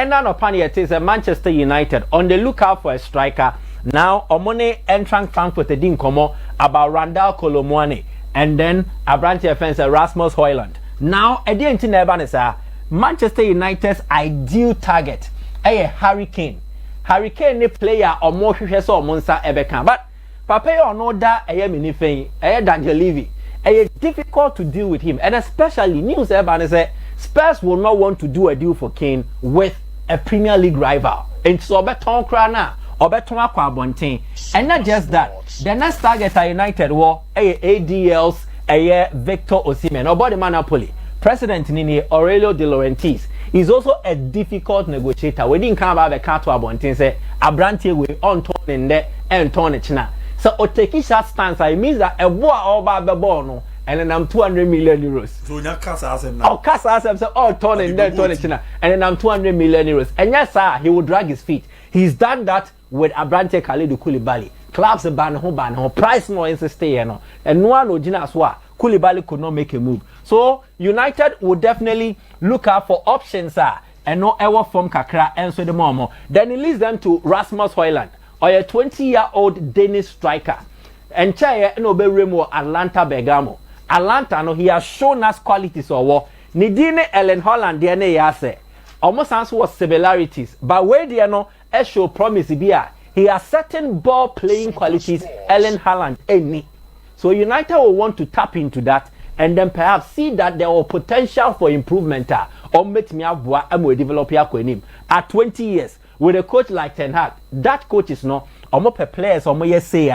And now upon it is a Manchester United on the lookout for a striker. Now Omone entrant Frankfurt didn't come about Randall Colomwani and then a branch offense Rasmus Højlund. Now I didn't know Manchester United's ideal target Harry Kane. Harry Kane ne player or more so monster ever can. But Papa or no that minifein Daniel Levy. Difficult to deal with him, and especially news everyone say Spurs will not want to do a deal for Kane with a Premier League rival. And so beton crana or beton aquabontin. And not just that, the next target at United war ADL's Victor Osimhen or body Napoli. President Nini Aurelio De Laurentiis is also a difficult negotiator. We didn't come about the car to Abontin say Abranti will on turn in there and turn it now. So Otekisha stance, I means that a boy all about the ball, and then I'm 200 million euros. So you can't ask him now. Oh, Casa asked him, oh, turn in there, turn it now, and then I'm 200 million euros. And yes, sir, he will drag his feet. He's done that with Abrante Khalidou Koulibaly. Clubs ban home, price no insist and no one Ojina Koulibaly could not make a move. So United would definitely look out for options, sir, and no ever from Kakra and so the Momo. Then it leads them to Rasmus Højlund, or a 20-year-old Danish striker. And Chaya no be remo Atlanta Bergamo. Atlanta no he has shown us qualities or war. Nidine Ellen Holland there ne yase. Almost answer was similarities, but where they no show promise he has certain ball playing qualities Ellen Holland any. So United will want to tap into that and then perhaps see that there are potential for improvement or make me have develop him at 20 years. With a coach like Ten Hag, that coach is no omo per players omo say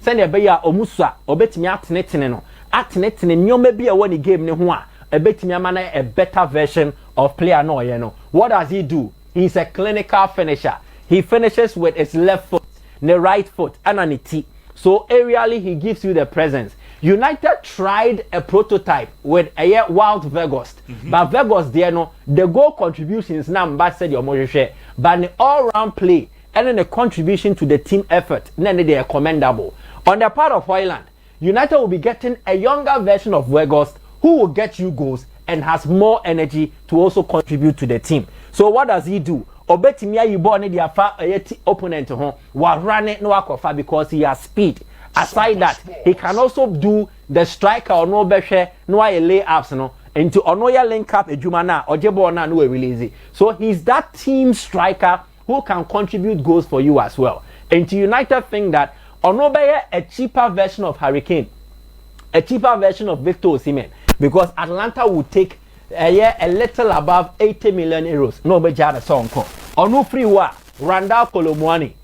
send e be ya omusa obetimi atenetene no atenetene nyoma bi a woni game ne ho a ebetimi amana a better version of player no ye no. What does he do? He's a clinical finisher. He finishes with his left foot, the right foot, and an it. So aerially he gives you the presence. United tried a prototype with a Wild Vegas, but Vegas there no the goal contributions now but said your more share, but the all-round play and then the contribution to the team effort, then they are commendable. On the part of Højlund, United will be getting a younger version of Vegas who will get you goals and has more energy to also contribute to the team. So what does he do? Obetimia you born the opponent wa run it no akofa because he has speed. Aside that, he can also do the striker or no better no layups no into onoya link up a jumana or jebona no release. So he's that team striker who can contribute goals for you as well. And to United think that onobe a cheaper version of Harry Kane, a cheaper version of Victor Osimhen, because Atlanta would take a little above 80 million euros. No be jada song call. Ono free wa Randall Colomwani.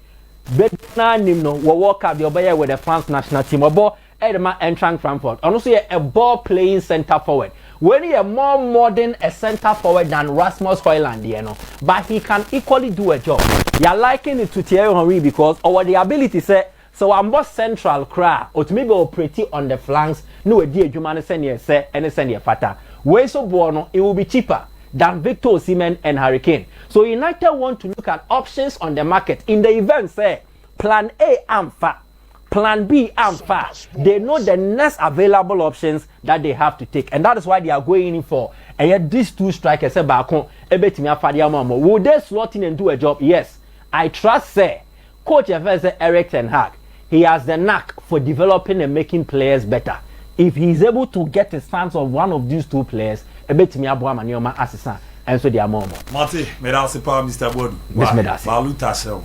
Bedna Nimno will walk up the obey with the France national team. Obo Edema entrant Frankfurt. And also a ball playing center forward. When he a more modern a center forward than Rasmus Højlund, you know, but he can equally do a job. You're liking it to Thierry Henry because our the ability say so I'm both central cry or to maybe operate on the flanks. No idea Jumane send you say and send you fata. Way so born it will be cheaper than Victor Osimhen and Harry Kane. So United want to look at options on the market. In the event, say, plan A, I'm fat. Plan B, I'm fat. They know the next available options that they have to take. And that is why they are going in for. And yet these two strikers, will they slot in and do a job? Yes. I trust, say, Coach Eric Ten Hag, he has the knack for developing and making players better. If he's able to get the stance of one of these two players, ebetimi aboa manioma asesa enso dia momo Mate, me da se pa Mr. Bodu. Miss Medasi. Baluta sel.